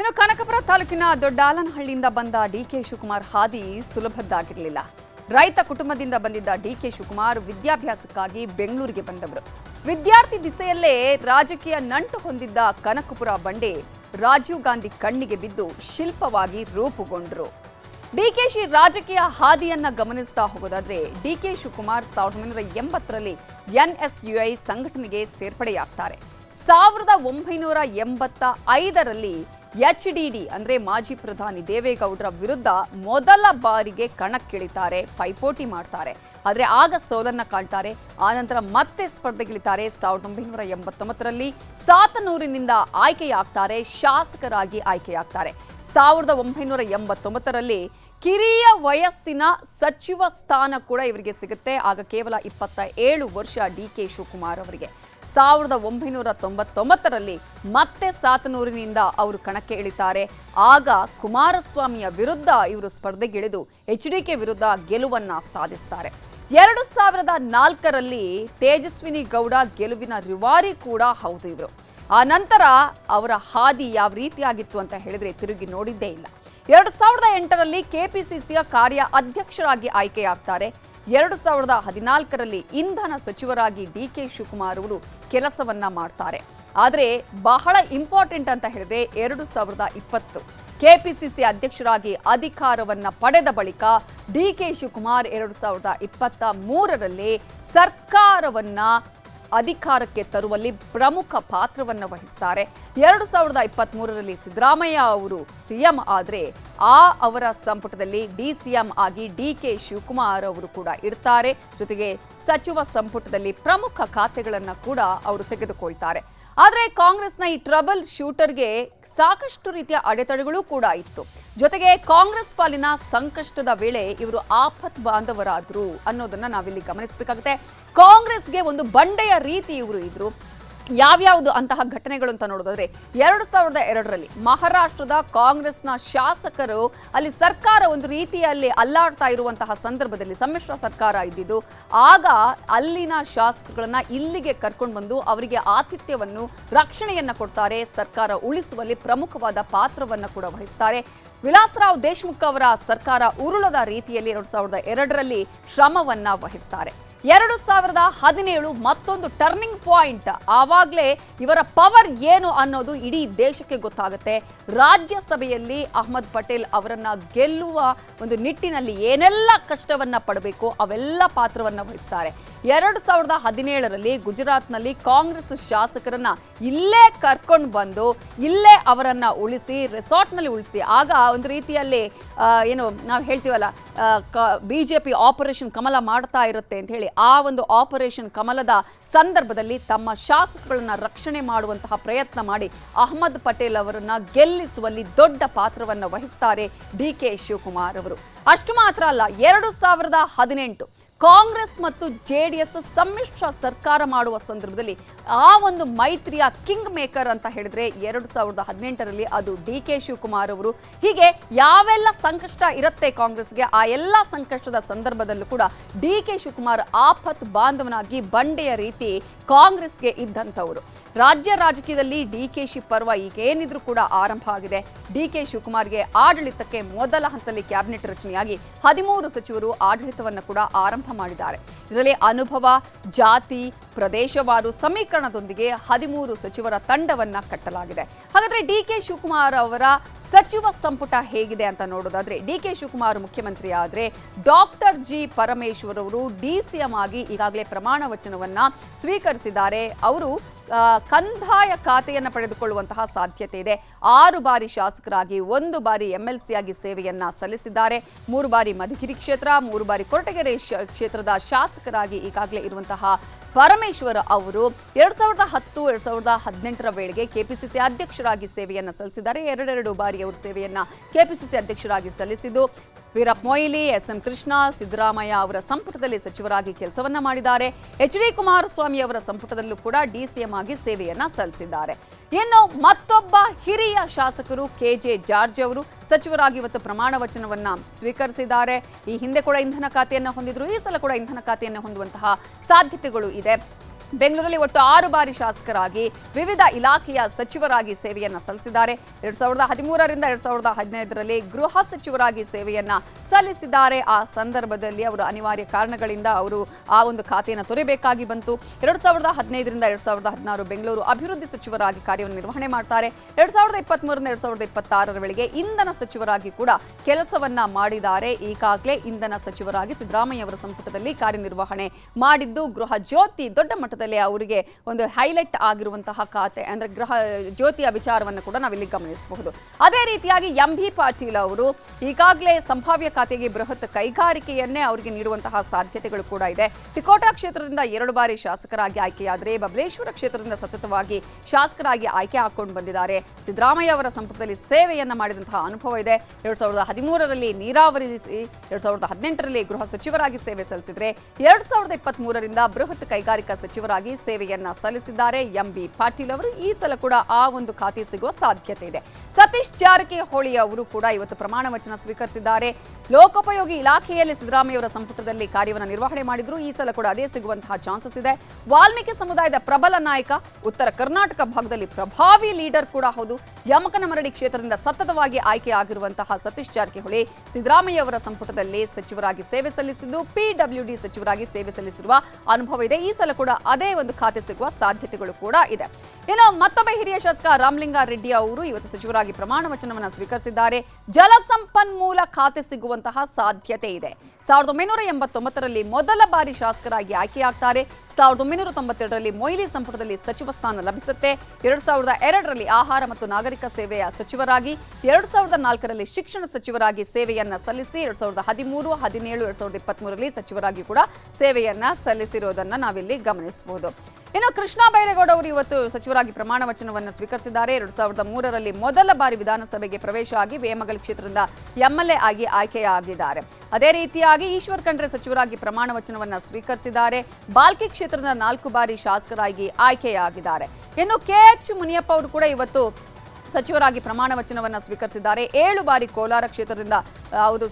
ಇನ್ನು ಕನಕಪುರ ತಾಲೂಕಿನ ದೊಡ್ಡಾಲನಹಳ್ಳಿಯಿಂದ ಬಂದ ಡಿಕೆ ಶಿವಕುಮಾರ್ ಹಾದಿ ಸುಲಭದ್ದಾಗಿರಲಿಲ್ಲ. ರೈತ ಕುಟುಂಬದಿಂದ ಬಂದಿದ್ದ ಡಿಕೆ ಶಿವಕುಮಾರ್ ವಿದ್ಯಾಭ್ಯಾಸಕ್ಕಾಗಿ ಬೆಂಗಳೂರಿಗೆ ಬಂದವರು. ವಿದ್ಯಾರ್ಥಿ ದಿಸೆಯಲ್ಲೇ ರಾಜಕೀಯ ನಂಟು ಹೊಂದಿದ್ದ ಕನಕಪುರ ಬಂಡೆ ರಾಜೀವ್ ಗಾಂಧಿ ಕಣ್ಣಿಗೆ ಬಿದ್ದು ಶಿಲ್ಪವಾಗಿ ರೂಪುಗೊಂಡರು. ಡಿಕೆಶಿ ರಾಜಕೀಯ ಹಾದಿಯನ್ನ ಗಮನಿಸ್ತಾ ಹೋಗೋದಾದ್ರೆ ಡಿಕೆ ಶಿವಕುಮಾರ್ 1980ರಲ್ಲಿ ಎನ್ಎಸ್ಯುಐ ಸಂಘಟನೆಗೆ ಸೇರ್ಪಡೆಯಾಗ್ತಾರೆ. 1985ರಲ್ಲಿ ಎಚ್ಡಿಡಿ ಅಂದ್ರೆ ಮಾಜಿ ಪ್ರಧಾನಿ ದೇವೇಗೌಡರ ವಿರುದ್ಧ ಮೊದಲ ಬಾರಿಗೆ ಕಣಕ್ಕಿಳಿತಾರೆ, ಪೈಪೋಟಿ ಮಾಡ್ತಾರೆ. ಆದರೆ ಆಗ ಸೋಲನ್ನ ಕಾಣ್ತಾರೆ. ಆನಂತರ ಮತ್ತೆ ಸ್ಪರ್ಧೆಗಿಳಿತಾರೆ. 1989ರಲ್ಲಿ ಸಾತನೂರಿನಿಂದ ಆಯ್ಕೆಯಾಗ್ತಾರೆ, ಶಾಸಕರಾಗಿ ಆಯ್ಕೆಯಾಗ್ತಾರೆ. 1989ರಲ್ಲಿ ಕಿರಿಯ ವಯಸ್ಸಿನ ಸಚಿವ ಸ್ಥಾನ ಕೂಡ ಇವರಿಗೆ ಸಿಗುತ್ತೆ. ಆಗ ಕೇವಲ 27 ವರ್ಷ ಡಿಕೆ ಶಿವಕುಮಾರ್ ಅವರಿಗೆ. 1999ರಲ್ಲಿ ಮತ್ತೆ ಸಾತನೂರಿನಿಂದ ಅವರು ಕಣಕ್ಕೆ ಇಳಿತಾರೆ. ಆಗ ಕುಮಾರಸ್ವಾಮಿಯ ವಿರುದ್ಧ ಇವರು ಸ್ಪರ್ಧೆಗಿಳಿದು ಎಚ್ಡಿಕೆ ವಿರುದ್ಧ ಗೆಲುವನ್ನ ಸಾಧಿಸ್ತಾರೆ. 2004ರಲ್ಲಿ ತೇಜಸ್ವಿನಿ ಗೌಡ ಗೆಲುವಿನ ರಿವಾರಿ ಕೂಡ ಹೌದು ಇವರು. ಆ ನಂತರ ಅವರ ಹಾದಿ ಯಾವ ರೀತಿಯಾಗಿತ್ತು ಅಂತ ಹೇಳಿದ್ರೆ ತಿರುಗಿ ನೋಡಿದ್ದೇ ಇಲ್ಲ. 2008ರಲ್ಲಿ ಕೆಪಿಸಿಸಿಯ ಕಾರ್ಯ ಅಧ್ಯಕ್ಷರಾಗಿ ಆಯ್ಕೆಯಾಗ್ತಾರೆ. 2014ರಲ್ಲಿ ಇಂಧನ ಸಚಿವರಾಗಿ ಡಿಕೆ ಶಿವಕುಮಾರ್ ಅವರು ಕೆಲಸವನ್ನ ಮಾಡ್ತಾರೆ. ಆದರೆ ಬಹಳ ಇಂಪಾರ್ಟೆಂಟ್ ಅಂತ ಹೇಳಿದ್ರೆ 2020 ಕೆಪಿಸಿಸಿ ಅಧ್ಯಕ್ಷರಾಗಿ ಅಧಿಕಾರವನ್ನ ಪಡೆದ ಬಳಿಕ ಡಿಕೆ ಶಿವಕುಮಾರ್ 2023ರಲ್ಲಿ ಸರ್ಕಾರವನ್ನ ಅಧಿಕಾರಕ್ಕೆ ತರುವಲ್ಲಿ ಪ್ರಮುಖ ಪಾತ್ರವನ್ನು ವಹಿಸ್ತಾರೆ. 2023ರಲ್ಲಿ ಸಿದ್ದರಾಮಯ್ಯ ಅವರು ಸಿಎಂ ಆದರೆ ಅವರ ಸಂಪುಟದಲ್ಲಿ ಡಿಸಿಎಂ ಆಗಿ ಡಿಕೆ ಶಿವಕುಮಾರ್ ಅವರು ಕೂಡ ಇರ್ತಾರೆ. ಜೊತೆಗೆ ಸಚಿವ ಸಂಪುಟದಲ್ಲಿ ಪ್ರಮುಖ ಖಾತೆಗಳನ್ನು ಕೂಡ ಅವರು ತೆಗೆದುಕೊಳ್ತಾರೆ. ಆದರೆ ಕಾಂಗ್ರೆಸ್ನ ಈ ಟ್ರಬಲ್ ಶೂಟರ್ಗೆ ಸಾಕಷ್ಟು ರೀತಿಯ ಅಡೆತಡೆಗಳು ಕೂಡ ಇತ್ತು. ಜೊತೆಗೆ ಕಾಂಗ್ರೆಸ್ ಪಾಲಿನ ಸಂಕಷ್ಟದ ವೇಳೆ ಇವರು ಆಪತ್ ಬಾಂಧವರಾದ್ರು ಅನ್ನೋದನ್ನ ನಾವಿಲ್ಲಿ ಗಮನಿಸಬೇಕಾಗುತ್ತೆ. ಕಾಂಗ್ರೆಸ್ಗೆ ಒಂದು ಬಂಡೆಯ ರೀತಿ ಇವರು ಇದ್ರು. ಯಾವ್ಯಾವುದು ಅಂತಹ ಘಟನೆಗಳು ಅಂತ ನೋಡೋದಾದ್ರೆ 2002ರಲ್ಲಿ ಮಹಾರಾಷ್ಟ್ರದ ಕಾಂಗ್ರೆಸ್ನ ಶಾಸಕರು ಅಲ್ಲಿ ಸರ್ಕಾರ ಒಂದು ರೀತಿಯಲ್ಲಿ ಅಲ್ಲಾಡ್ತಾ ಇರುವಂತಹ ಸಂದರ್ಭದಲ್ಲಿ ಸಮ್ಮಿಶ್ರ ಸರ್ಕಾರ ಇದ್ದಿದ್ದು, ಆಗ ಅಲ್ಲಿನ ಶಾಸಕರುಗಳನ್ನ ಇಲ್ಲಿಗೆ ಕರ್ಕೊಂಡು ಬಂದು ಅವರಿಗೆ ಆತಿಥ್ಯವನ್ನು ರಕ್ಷಣೆಯನ್ನ ಕೊಡ್ತಾರೆ. ಸರ್ಕಾರ ಉಳಿಸುವಲ್ಲಿ ಪ್ರಮುಖವಾದ ಪಾತ್ರವನ್ನು ಕೂಡ ವಹಿಸ್ತಾರೆ. ವಿಲಾಸರಾವ್ ದೇಶಮುಖ್ ಅವರ ಸರ್ಕಾರ ಉರುಳದ ರೀತಿಯಲ್ಲಿ 2002ರಲ್ಲಿ ಶ್ರಮವನ್ನ ವಹಿಸ್ತಾರೆ. 2017 ಮತ್ತೊಂದು ಟರ್ನಿಂಗ್ ಪಾಯಿಂಟ್. ಆವಾಗಲೇ ಇವರ ಪವರ್ ಏನು ಅನ್ನೋದು ಇಡೀ ದೇಶಕ್ಕೆ ಗೊತ್ತಾಗುತ್ತೆ. ರಾಜ್ಯಸಭೆಯಲ್ಲಿ ಅಹ್ಮದ್ ಪಟೇಲ್ ಅವರನ್ನ ಗೆಲ್ಲುವ ಒಂದು ನಿಟ್ಟಿನಲ್ಲಿ ಏನೆಲ್ಲ ಕಷ್ಟವನ್ನ ಪಡಬೇಕು ಅವೆಲ್ಲ ಪಾತ್ರವನ್ನ ವಹಿಸ್ತಾರೆ. 2017ರಲ್ಲಿ ಗುಜರಾತ್ನಲ್ಲಿ ಕಾಂಗ್ರೆಸ್ ಶಾಸಕರನ್ನ ಇಲ್ಲೇ ಕರ್ಕೊಂಡು ಬಂದು ಇಲ್ಲೇ ಅವರನ್ನ ಉಳಿಸಿ ರೆಸಾರ್ಟ್ನಲ್ಲಿ ಉಳಿಸಿ, ಆಗ ಒಂದು ರೀತಿಯಲ್ಲಿ ಏನು ನಾವು ಹೇಳ್ತೀವಲ್ಲ ಬಿಜೆಪಿ ಆಪರೇಷನ್ ಕಮಲ ಮಾಡ್ತಾ ಇರುತ್ತೆ ಅಂತ ಹೇಳಿ, ಆ ಒಂದು ಆಪರೇಷನ್ ಕಮಲದ ಸಂದರ್ಭದಲ್ಲಿ ತಮ್ಮ ಶಾಸಕಗಳನ್ನ ರಕ್ಷಣೆ ಮಾಡುವಂತಹ ಪ್ರಯತ್ನ ಮಾಡಿ ಅಹ್ಮದ್ ಪಟೇಲ್ ಅವರನ್ನ ಗೆಲ್ಲಿಸುವಲ್ಲಿ ದೊಡ್ಡ ಪಾತ್ರವನ್ನು ವಹಿಸ್ತಾರೆ ಡಿಕೆ ಶಿವಕುಮಾರ್ ಅವರು. ಅಷ್ಟು ಮಾತ್ರ ಅಲ್ಲ, 2018 ಕಾಂಗ್ರೆಸ್ ಮತ್ತು ಜೆಡಿಎಸ್ ಸಮ್ಮಿಶ್ರ ಸರ್ಕಾರ ಮಾಡುವ ಸಂದರ್ಭದಲ್ಲಿ ಆ ಒಂದು ಮೈತ್ರಿಯ ಕಿಂಗ್ ಮೇಕರ್ ಅಂತ ಹೇಳಿದ್ರೆ 2018ರಲ್ಲಿ ಅದು ಡಿಕೆ ಶಿವಕುಮಾರ್ ಅವರು. ಹೀಗೆ ಯಾವೆಲ್ಲ ಸಂಕಷ್ಟ ಇರುತ್ತೆ ಕಾಂಗ್ರೆಸ್ಗೆ, ಆ ಎಲ್ಲ ಸಂಕಷ್ಟದ ಸಂದರ್ಭದಲ್ಲೂ ಕೂಡ ಡಿಕೆ ಶಿವಕುಮಾರ್ ಆಪತ್ ಬಾಂಧವನಾಗಿ ಬಂಡೆಯ ರೀತಿ ಕಾಂಗ್ರೆಸ್ಗೆ ಇದ್ದಂಥವರು. ರಾಜ್ಯ ರಾಜಕೀಯದಲ್ಲಿ ಡಿಕೆಶಿ ಪರ್ವ ಈಗೇನಿದ್ರು ಕೂಡ ಆರಂಭ ಆಗಿದೆ. ಡಿಕೆ ಶಿವಕುಮಾರ್ಗೆ ಆಡಳಿತಕ್ಕೆ ಮೊದಲ ಹಂತದಲ್ಲಿ ಕ್ಯಾಬಿನೆಟ್ ರಚನೆಯಾಗಿ 13 ಸಚಿವರು ಆಡಳಿತವನ್ನು ಕೂಡ ಆರಂಭ ಮಾಡಿದ್ದಾರೆ. ಇದರಲ್ಲಿ ಅನುಭವ, ಜಾತಿ, ಪ್ರದೇಶವಾರು ಸಮೀಕರಣದೊಂದಿಗೆ 13 ಸಚಿವರ ತಂಡವನ್ನ ಕಟ್ಟಲಾಗಿದೆ. ಹಾಗಾದ್ರೆ ಡಿಕೆ ಶಿವಕುಮಾರ್ ಅವರ ಸಚಿವ ಸಂಪುಟ ಹೇಗಿದೆ ಅಂತ ನೋಡೋದಾದ್ರೆ, ಡಿಕೆ ಶಿವಕುಮಾರ್ ಮುಖ್ಯಮಂತ್ರಿ ಆದ್ರೆ ಡಾಕ್ಟರ್ ಜಿ ಪರಮೇಶ್ವರ್ ಅವರು ಡಿಸಿಎಂ ಆಗಿ ಈಗಾಗಲೇ ಪ್ರಮಾಣ ವಚನವನ್ನ ಸ್ವೀಕರಿಸಿದ್ದಾರೆ. ಅವರು ಕಂದಾಯ ಖಾತೆಯನ್ನು ಪಡೆದುಕೊಳ್ಳುವಂತಹ ಸಾಧ್ಯತೆ ಇದೆ. 6 ಬಾರಿ ಶಾಸಕರಾಗಿ 1 ಬಾರಿ MLC ಆಗಿ ಸೇವೆಯನ್ನ ಸಲ್ಲಿಸಿದ್ದಾರೆ. 3 ಬಾರಿ ಮಧುಗಿರಿ ಕ್ಷೇತ್ರ, 3 ಬಾರಿ ಕೊರಟಗೆರೆ ಕ್ಷೇತ್ರದ ಶಾಸಕರಾಗಿ ಈಗಾಗಲೇ ಇರುವಂತಹ ಪರಮೇಶ್ವರ್ ಅವರು 2010-2018ರ ವೇಳೆಗೆ ಕೆಪಿಸಿಸಿ ಅಧ್ಯಕ್ಷರಾಗಿ ಸೇವೆಯನ್ನ ಸಲ್ಲಿಸಿದ್ದಾರೆ. 2 ಬಾರಿ ಅವರು ಸೇವೆಯನ್ನ ಕೆಪಿಸಿಸಿ ಅಧ್ಯಕ್ಷರಾಗಿ ಸಲ್ಲಿಸಿದ್ದು, ವೀರಪ್ಪ ಮೊಯ್ಲಿ, SM ಕೃಷ್ಣ, ಸಿದ್ದರಾಮಯ್ಯ ಅವರ ಸಂಪುಟದಲ್ಲಿ ಸಚಿವರಾಗಿ ಕೆಲಸವನ್ನ ಮಾಡಿದ್ದಾರೆ. HD ಕುಮಾರಸ್ವಾಮಿ ಅವರ ಸಂಪುಟದಲ್ಲೂ ಕೂಡ ಡಿಸಿಎಂ ಆಗಿ ಸೇವೆಯನ್ನ ಸಲ್ಲಿಸಿದ್ದಾರೆ. ಇನ್ನು ಮತ್ತೊಬ್ಬ ಹಿರಿಯ ಶಾಸಕರು KJ ಜಾರ್ಜ್ ಅವರು ಸಚಿವರಾಗಿ ಇವತ್ತು ಪ್ರಮಾಣ ವಚನವನ್ನ ಸ್ವೀಕರಿಸಿದ್ದಾರೆ. ಈ ಹಿಂದೆ ಕೂಡ ಇಂಧನ ಖಾತೆಯನ್ನು ಹೊಂದಿದ್ರು, ಈ ಸಲ ಕೂಡ ಇಂಧನ ಖಾತೆಯನ್ನು ಹೊಂದುವಂತಹ ಸಾಧ್ಯತೆಗಳು ಇದೆ. ಬೆಂಗಳೂರಲ್ಲಿ ಒಟ್ಟು 6 ಬಾರಿ ಶಾಸಕರಾಗಿ ವಿವಿಧ ಇಲಾಖೆಯ ಸಚಿವರಾಗಿ ಸೇವೆಯನ್ನ ಸಲ್ಲಿಸಿದ್ದಾರೆ. 2013ರಿಂದ 2015ರಲ್ಲಿ ಗೃಹ ಸಚಿವರಾಗಿ ಸೇವೆಯನ್ನ ಸಲ್ಲಿಸಿದ್ದಾರೆ. ಆ ಸಂದರ್ಭದಲ್ಲಿ ಅವರು ಅನಿವಾರ್ಯ ಕಾರಣಗಳಿಂದ ಅವರು ಆ ಒಂದು ಖಾತೆಯನ್ನು ತೊರೆಯಬೇಕಾಗಿ ಬಂತು. 2015ರಿಂದ 2016 ಬೆಂಗಳೂರು ಅಭಿವೃದ್ಧಿ ಸಚಿವರಾಗಿ ಕಾರ್ಯವನ್ನು ನಿರ್ವಹಣೆ ಮಾಡ್ತಾರೆ. 2023ರಿಂದ 2026 ವೇಳೆಗೆ ಇಂಧನ ಸಚಿವರಾಗಿ ಕೂಡ ಕೆಲಸವನ್ನ ಮಾಡಿದ್ದಾರೆ. ಈಗಾಗಲೇ ಇಂಧನ ಸಚಿವರಾಗಿ ಸಿದ್ದರಾಮಯ್ಯ ಅವರ ಸಂಪುಟದಲ್ಲಿ ಕಾರ್ಯನಿರ್ವಹಣೆ ಮಾಡಿದ್ದು ಗೃಹ ಜ್ಯೋತಿ ದೊಡ್ಡ ಮಟ್ಟದಲ್ಲಿ ಅವರಿಗೆ ಒಂದು ಹೈಲೈಟ್ ಆಗಿರುವಂತಹ ಖಾತೆ ಅಂದ್ರೆ ಗೃಹ ಜ್ಯೋತಿಯ ವಿಚಾರವನ್ನು ಕೂಡ ನಾವಿಲ್ಲಿ ಗಮನಿಸಬಹುದು. ಅದೇ ರೀತಿಯಾಗಿ ಎಂಬಿ ಪಾಟೀಲ್ ಅವರು ಈಗಾಗಲೇ ಸಂಭಾವ್ಯ ಖಾತೆಗೆ ಬೃಹತ್ ಕೈಗಾರಿಕೆಯನ್ನೇ ಅವರಿಗೆ ನೀಡುವಂತಹ ಸಾಧ್ಯತೆಗಳು ಕೂಡ ಇದೆ. ತಿಕೋಟಾ ಕ್ಷೇತ್ರದಿಂದ 2 ಬಾರಿ ಶಾಸಕರಾಗಿ ಆಯ್ಕೆಯಾದರೆ ಬಬಲೇಶ್ವರ ಕ್ಷೇತ್ರದಿಂದ ಸತತವಾಗಿ ಶಾಸಕರಾಗಿ ಆಯ್ಕೆ ಹಾಕೊಂಡು ಬಂದಿದ್ದಾರೆ. ಸಿದ್ದರಾಮಯ್ಯ ಅವರ ಸಂಪುಟದಲ್ಲಿ ಸೇವೆಯನ್ನ ಮಾಡಿದಂತಹ ಅನುಭವ ಇದೆ. 2013ರಲ್ಲಿ ನೀರಾವರಿ, 2018ರಲ್ಲಿ ಗೃಹ ಸಚಿವರಾಗಿ ಸೇವೆ ಸಲ್ಲಿಸಿದ್ರೆ 2023ರಿಂದ ಬೃಹತ್ ಕೈಗಾರಿಕಾ ಸಚಿವರಾಗಿ ಸೇವೆಯನ್ನ ಸಲ್ಲಿಸಿದ್ದಾರೆ ಎಂಬಿ ಪಾಟೀಲ್ ಅವರು. ಈ ಸಲ ಕೂಡ ಆ ಒಂದು ಖಾತೆ ಸಿಗುವ ಸಾಧ್ಯತೆ ಇದೆ. ಸತೀಶ್ ಜಾರಕಿಹೊಳಿ ಅವರು ಕೂಡ ಇವತ್ತು ಪ್ರಮಾಣ ವಚನ ಸ್ವೀಕರಿಸಿದ್ದಾರೆ. ಲೋಕೋಪಯೋಗಿ ಇಲಾಖೆಯಲ್ಲಿ ಸಿದ್ದರಾಮಯ್ಯ ಅವರ ಸಂಪುಟದಲ್ಲಿ ಕಾರ್ಯವನ್ನು ನಿರ್ವಹಣೆ ಮಾಡಿದ್ರು. ಈ ಸಲ ಕೂಡ ಅದೇ ಸಿಗುವಂತಹ ಚಾನ್ಸಸ್ ಇದೆ. ವಾಲ್ಮೀಕಿ ಸಮುದಾಯದ ಪ್ರಬಲ ನಾಯಕ, ಉತ್ತರ ಕರ್ನಾಟಕ ಭಾಗದಲ್ಲಿ ಪ್ರಭಾವಿ ಲೀಡರ್ ಕೂಡ ಹೌದು. ಯಮಕನಮರಡಿ ಕ್ಷೇತ್ರದಿಂದ ಸತತವಾಗಿ ಆಯ್ಕೆಯಾಗಿರುವಂತಹ ಸತೀಶ್ ಜಾರಕಿಹೊಳಿ ಸಿದ್ದರಾಮಯ್ಯ ಅವರ ಸಂಪುಟದಲ್ಲಿ ಸಚಿವರಾಗಿ ಸೇವೆ ಸಲ್ಲಿಸಿದ್ದು ಪಿಡಬ್ಲ್ಯೂಡಿ ಸಚಿವರಾಗಿ ಸೇವೆ ಸಲ್ಲಿಸಿರುವ ಅನುಭವ ಇದೆ. ಈ ಸಲ ಕೂಡ ಅದೇ ಒಂದು ಖಾತೆ ಸಿಗುವ ಸಾಧ್ಯತೆಗಳು ಕೂಡ ಇದೆ. ಇನ್ನು ಮತ್ತೊಬ್ಬ ಹಿರಿಯ ಶಾಸಕ ರಾಮಲಿಂಗಾರೆಡ್ಡಿ ಅವರು ಇವತ್ತು ಸಚಿವರಾಗಿ ಪ್ರಮಾಣ ವಚನವನ್ನು ಸ್ವೀಕರಿಸಿದ್ದಾರೆ. ಜಲಸಂಪನ್ಮೂಲ ಖಾತೆ ಸಿಗುವಂತಹ ಸಾಧ್ಯತೆ ಇದೆ. 1989ರಲ್ಲಿ ಮೊದಲ ಬಾರಿ ಶಾಸಕರಾಗಿ ಆಯ್ಕೆಯಾಗ್ತಾರೆ. 1992ರಲ್ಲಿ ಮೊಯ್ಲಿ ಸಂಪುಟದಲ್ಲಿ ಸಚಿವ ಸ್ಥಾನ ಲಭಿಸುತ್ತೆ. 2002ರಲ್ಲಿ ಆಹಾರ ಮತ್ತು ನಾಗರಿಕ ಸೇವೆಯ ಸಚಿವರಾಗಿ, 2004ರಲ್ಲಿ ಶಿಕ್ಷಣ ಸಚಿವರಾಗಿ ಸೇವೆಯನ್ನ ಸಲ್ಲಿಸಿ 2013, 2017, 2023ರಲ್ಲಿ ಸಚಿವರಾಗಿ ಕೂಡ ಸೇವೆಯನ್ನ ಸಲ್ಲಿಸಿರೋದನ್ನ ನಾವಿಲ್ಲಿ ಗಮನಿಸಬಹುದು. ಇನ್ನು ಕೃಷ್ಣ ಬೈರೇಗೌಡ ಅವರು ಇವತ್ತು ಸಚಿವರಾಗಿ ಪ್ರಮಾಣ ವಚನವನ್ನು ಸ್ವೀಕರಿಸಿದ್ದಾರೆ. 2003ರಲ್ಲಿ ಮೊದಲ ಬಾರಿ ವಿಧಾನಸಭೆಗೆ ಪ್ರವೇಶ ಆಗಿ ವೇಮಗಲ್ ಕ್ಷೇತ್ರದಿಂದ ಎಂಎಲ್ಎ ಆಗಿ ಆಯ್ಕೆಯಾಗಿದ್ದಾರೆ. ಅದೇ ರೀತಿಯಾಗಿ ಈಶ್ವರ್ ಖಂಡ್ರೆ ಸಚಿವರಾಗಿ ಪ್ರಮಾಣ ವಚನವನ್ನು ಸ್ವೀಕರಿಸಿದ್ದಾರೆ. ಬಾಲ್ಕಿ ಕ್ಷೇತ್ರದ 4 ಬಾರಿ ಶಾಸಕರಾಗಿ ಆಯ್ಕೆಯಾಗಿದ್ದಾರೆ. ಇನ್ನು ಕೆಎಚ್ ಮುನಿಯಪ್ಪ ಅವರು ಕೂಡ ಇವತ್ತು ಸಚಿವರಾಗಿ ಪ್ರಮಾಣ ವಚನವನ್ನು ಸ್ವೀಕರಿಸಿದ್ದಾರೆ. 7 ಬಾರಿ ಕೋಲಾರ ಕ್ಷೇತ್ರದಿಂದ ಅವರು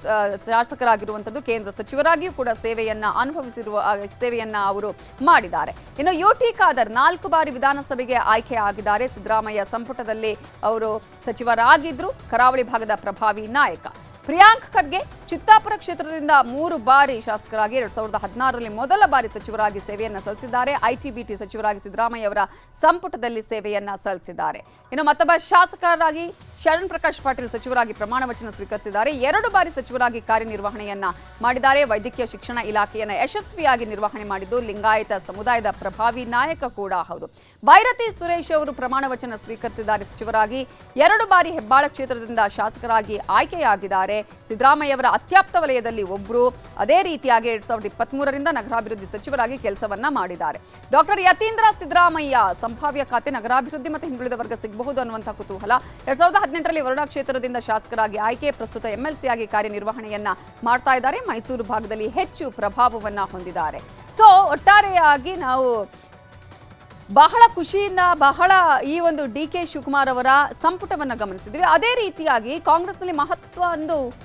ಶಾಸಕರಾಗಿರುವಂಥದ್ದು. ಕೇಂದ್ರ ಸಚಿವರಾಗಿಯೂ ಕೂಡ ಸೇವೆಯನ್ನ ಅವರು ಮಾಡಿದ್ದಾರೆ. ಇನ್ನು ಯುಟಿ ಖಾದರ್ 4 ಬಾರಿ ವಿಧಾನಸಭೆಗೆ ಆಯ್ಕೆ ಆಗಿದ್ದಾರೆ. ಸಿದ್ದರಾಮಯ್ಯ ಸಂಪುಟದಲ್ಲಿ ಅವರು ಸಚಿವರಾಗಿದ್ರು. ಕರಾವಳಿ ಭಾಗದ ಪ್ರಭಾವಿ ನಾಯಕ. ಪ್ರಿಯಾಂಕ್ ಖರ್ಗೆ ಚಿತ್ತಾಪುರ ಕ್ಷೇತ್ರದಿಂದ 3 ಬಾರಿ ಶಾಸಕರಾಗಿ 2016ರಲ್ಲಿ ಮೊದಲ ಬಾರಿ ಸಚಿವರಾಗಿ ಸೇವೆಯನ್ನ ಸಲ್ಲಿಸಿದ್ದಾರೆ. ಐಟಿ-ಬಿಟಿ ಸಚಿವರಾಗಿ ಸಿದ್ದರಾಮಯ್ಯ ಅವರ ಸಂಪುಟದಲ್ಲಿ ಸೇವೆಯನ್ನ ಸಲ್ಲಿಸಿದ್ದಾರೆ. ಇನ್ನು ಮತ್ತೊಬ್ಬ ಶಾಸಕರಾಗಿ ಶರಣ್ ಪ್ರಕಾಶ್ ಪಾಟೀಲ್ ಸಚಿವರಾಗಿ ಪ್ರಮಾಣ ವಚನ ಸ್ವೀಕರಿಸಿದ್ದಾರೆ. 2 ಬಾರಿ ಸಚಿವರಾಗಿ ಕಾರ್ಯನಿರ್ವಹಣೆಯನ್ನ ಮಾಡಿದ್ದಾರೆ. ವೈದ್ಯಕೀಯ ಶಿಕ್ಷಣ ಇಲಾಖೆಯನ್ನ ಯಶಸ್ವಿಯಾಗಿ ನಿರ್ವಹಣೆ ಮಾಡಿದ್ದು ಲಿಂಗಾಯತ ಸಮುದಾಯದ ಪ್ರಭಾವಿ ನಾಯಕ ಕೂಡ ಹೌದು. ಬೈರತಿ ಸುರೇಶ್ ಅವರು ಪ್ರಮಾಣ ವಚನ ಸ್ವೀಕರಿಸಿದ್ದಾರೆ ಸಚಿವರಾಗಿ. 2 ಬಾರಿ ಹೆಬ್ಬಾಳ ಕ್ಷೇತ್ರದಿಂದ ಶಾಸಕರಾಗಿ ಆಯ್ಕೆಯಾಗಿದ್ದಾರೆ. ಸಿದ್ದರಾಮಯ್ಯ ಅವರ ಅತ್ಯಾಪ್ತ ವಲಯದಲ್ಲಿ ಒಬ್ಬರು. ಅದೇ ರೀತಿಯಾಗಿ 2023ರಿಂದ ನಗರಾಭಿವೃದ್ಧಿ ಸಚಿವರಾಗಿ ಕೆಲಸವನ್ನ ಮಾಡಿದ್ದಾರೆ. ಡಾಕ್ಟರ್ ಯತೀಂದ್ರ ಸಿದ್ದರಾಮಯ್ಯ ಸಂಭಾವ್ಯ ಖಾತೆ ನಗರಾಭಿವೃದ್ಧಿ ಮತ್ತು ಹಿಂದುಳಿದ ವರ್ಗ ಸಿಗಬಹುದು ಅನ್ನುವಂತಹ ಕುತೂಹಲ. 2018ರಲ್ಲಿ ವರುಣಾ ಕ್ಷೇತ್ರದಿಂದ ಶಾಸಕರಾಗಿ ಆಯ್ಕೆ, ಪ್ರಸ್ತುತ ಎಂಎಲ್ಸಿ ಆಗಿ ಕಾರ್ಯನಿರ್ವಹಣೆಯನ್ನ ಮಾಡ್ತಾ ಇದ್ದಾರೆ. ಮೈಸೂರು ಭಾಗದಲ್ಲಿ ಹೆಚ್ಚು ಪ್ರಭಾವವನ್ನ ಹೊಂದಿದ್ದಾರೆ. ಸೊ ಒಟ್ಟಾರೆಯಾಗಿ ನಾವು ಬಹಳ ಖುಷಿಯಿಂದ ಈ ಒಂದು ಡಿ.ಕೆ. ಶಿವಕುಮಾರ್ ಅವರ ಸಂಪುಟವನ್ನು ಗಮನಿಸಿದ್ವಿ. ಅದೇ ರೀತಿಯಾಗಿ ಕಾಂಗ್ರೆಸ್ನಲ್ಲಿ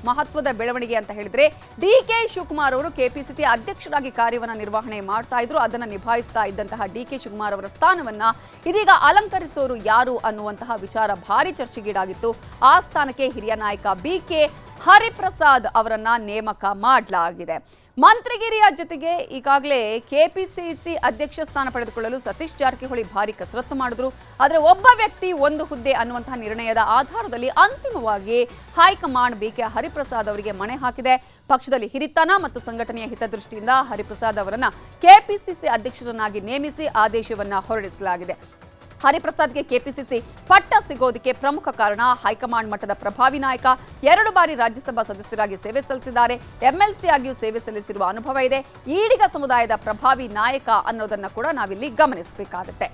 ಮಹತ್ವದ ಬೆಳವಣಿಗೆ ಅಂತ ಹೇಳಿದ್ರೆ ಡಿ.ಕೆ. ಶಿವಕುಮಾರ್ ಅವರು ಕೆಪಿಸಿಸಿ ಅಧ್ಯಕ್ಷರಾಗಿ ಕಾರ್ಯವನ್ನು ನಿರ್ವಹಣೆ ಮಾಡ್ತಾ ಇದ್ರು. ಅದನ್ನು ನಿಭಾಯಿಸ್ತಾ ಇದ್ದಂತಹ ಡಿ.ಕೆ. ಶಿವಕುಮಾರ್ ಅವರ ಸ್ಥಾನವನ್ನ ಇದೀಗ ಅಲಂಕರಿಸೋರು ಯಾರು ಅನ್ನುವಂತಹ ವಿಚಾರ ಭಾರಿ ಚರ್ಚೆಗೀಡಾಗಿತ್ತು. ಆ ಸ್ಥಾನಕ್ಕೆ ಹಿರಿಯ ನಾಯಕ ಬಿ.ಕೆ. ಹರಿಪ್ರಸಾದ್ ಅವರನ್ನ ನೇಮಕ ಮಾಡಲಾಗಿದೆ. ಮಂತ್ರಿಗಿರಿಯ ಜೊತೆಗೆ ಈಗಾಗಲೇ ಕೆಪಿಸಿಸಿ ಅಧ್ಯಕ್ಷ ಸ್ಥಾನ ಪಡೆದುಕೊಳ್ಳಲು ಸತೀಶ್ ಜಾರಕಿಹೊಳಿ ಭಾರಿ ಕಸರತ್ತು ಮಾಡಿದ್ರು. ಆದರೆ ಒಬ್ಬ ವ್ಯಕ್ತಿ ಒಂದು ಹುದ್ದೆ ಅನ್ನುವಂತಹ ನಿರ್ಣಯದ ಆಧಾರದಲ್ಲಿ ಅಂತಿಮವಾಗಿ ಹೈಕಮಾಂಡ್ ಬಿ.ಕೆ. ಹರಿಪ್ರಸಾದ್ ಅವರಿಗೆ ಮಣೆ ಹಾಕಿದೆ. ಪಕ್ಷದಲ್ಲಿ ಹಿರಿತನ ಮತ್ತು ಸಂಘಟನೆಯ ಹಿತದೃಷ್ಟಿಯಿಂದ ಹರಿಪ್ರಸಾದ್ ಅವರನ್ನ ಕೆಪಿಸಿಸಿ ಅಧ್ಯಕ್ಷರನ್ನಾಗಿ ನೇಮಿಸಿ ಆದೇಶವನ್ನ ಹೊರಡಿಸಲಾಗಿದೆ. ಹರಿಪ್ರಸಾದ್ಗೆ ಕೆಪಿಸಿಸಿ ಪಟ್ಟ ಸಿಗೋದಕ್ಕೆ ಪ್ರಮುಖ ಕಾರಣ ಹೈಕಮಾಂಡ್ ಮಟ್ಟದ ಪ್ರಭಾವಿ ನಾಯಕ. 2 ಬಾರಿ ರಾಜ್ಯಸಭಾ ಸದಸ್ಯರಾಗಿ ಸೇವೆ ಸಲ್ಲಿಸಿದ್ದಾರೆ. ಎಂಎಲ್ಸಿ ಆಗಿಯೂ ಸೇವೆ ಸಲ್ಲಿಸಿರುವ ಅನುಭವ ಇದೆ. ಈಡಿಗ ಸಮುದಾಯದ ಪ್ರಭಾವಿ ನಾಯಕ ಅನ್ನೋದನ್ನ ಕೂಡ ನಾವಿಲ್ಲಿ ಗಮನಿಸಬೇಕಾಗುತ್ತೆ.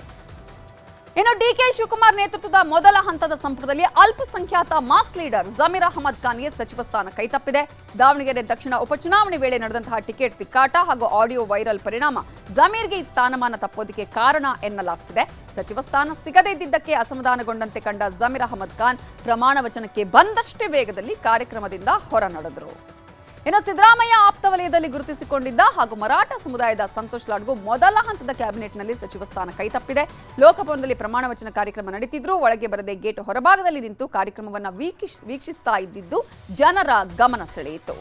ಇನ್ನು ಡಿ.ಕೆ. ಶಿವಕುಮಾರ್ ನೇತೃತ್ವದ ಮೊದಲ ಹಂತದ ಸಂಪುಟದಲ್ಲಿ ಅಲ್ಪಸಂಖ್ಯಾತ ಮಾಸ್ ಲೀಡರ್ ಜಮೀರ್ ಅಹಮದ್ ಖಾನ್ಗೆ ಸಚಿವ ಸ್ಥಾನ ಕೈತಪ್ಪಿದೆ. ದಾವಣಗೆರೆ ದಕ್ಷಿಣ ಉಪಚುನಾವಣೆ ವೇಳೆ ನಡೆದಂತಹ ಟಿಕೆಟ್ ತಿಕ್ಕಾಟ ಹಾಗೂ ಆಡಿಯೋ ವೈರಲ್ ಪರಿಣಾಮ ಜಮೀರ್ಗೆ ಈ ಸ್ಥಾನಮಾನ ತಪ್ಪೋದಕ್ಕೆ ಕಾರಣ ಎನ್ನಲಾಗ್ತಿದೆ. ಸಚಿವ ಸ್ಥಾನ ಸಿಗದೇ ಇದ್ದಿದ್ದಕ್ಕೆ ಅಸಮಾಧಾನಗೊಂಡಂತೆ ಕಂಡ ಜಮೀರ್ ಅಹಮದ್ ಖಾನ್ ಪ್ರಮಾಣ ವಚನಕ್ಕೆ ಬಂದಷ್ಟೇ ವೇಗದಲ್ಲಿ ಕಾರ್ಯಕ್ರಮದಿಂದ ಹೊರ ನಡೆದರು. ಇನ್ನು ಸಿದ್ದರಾಮಯ್ಯ ಆಪ್ತ ವಲಯದಲ್ಲಿ ಗುರುತಿಸಿಕೊಂಡಿದ್ದ ಹಾಗೂ ಮರಾಠ ಸಮುದಾಯದ ಸಂತೋಷ್ ಲಾಡ್ಗೂ ಮೊದಲ ಹಂತದ ಕ್ಯಾಬಿನೆಟ್ನಲ್ಲಿ ಸಚಿವ ಸ್ಥಾನ ಕೈತಪ್ಪಿದೆ. ಲೋಕಭವನದಲ್ಲಿ ಪ್ರಮಾಣ ವಚನ ಕಾರ್ಯಕ್ರಮ ನಡೀತಿದ್ರು. ಒಳಗೆ ಬರದೆ ಗೇಟ್ ಹೊರಭಾಗದಲ್ಲಿ ನಿಂತು ಕಾರ್ಯಕ್ರಮವನ್ನು ವೀಕ್ಷಿಸ್ತಾ ಇದ್ದಿದ್ದು ಜನರ ಗಮನ ಸೆಳೆಯಿತು.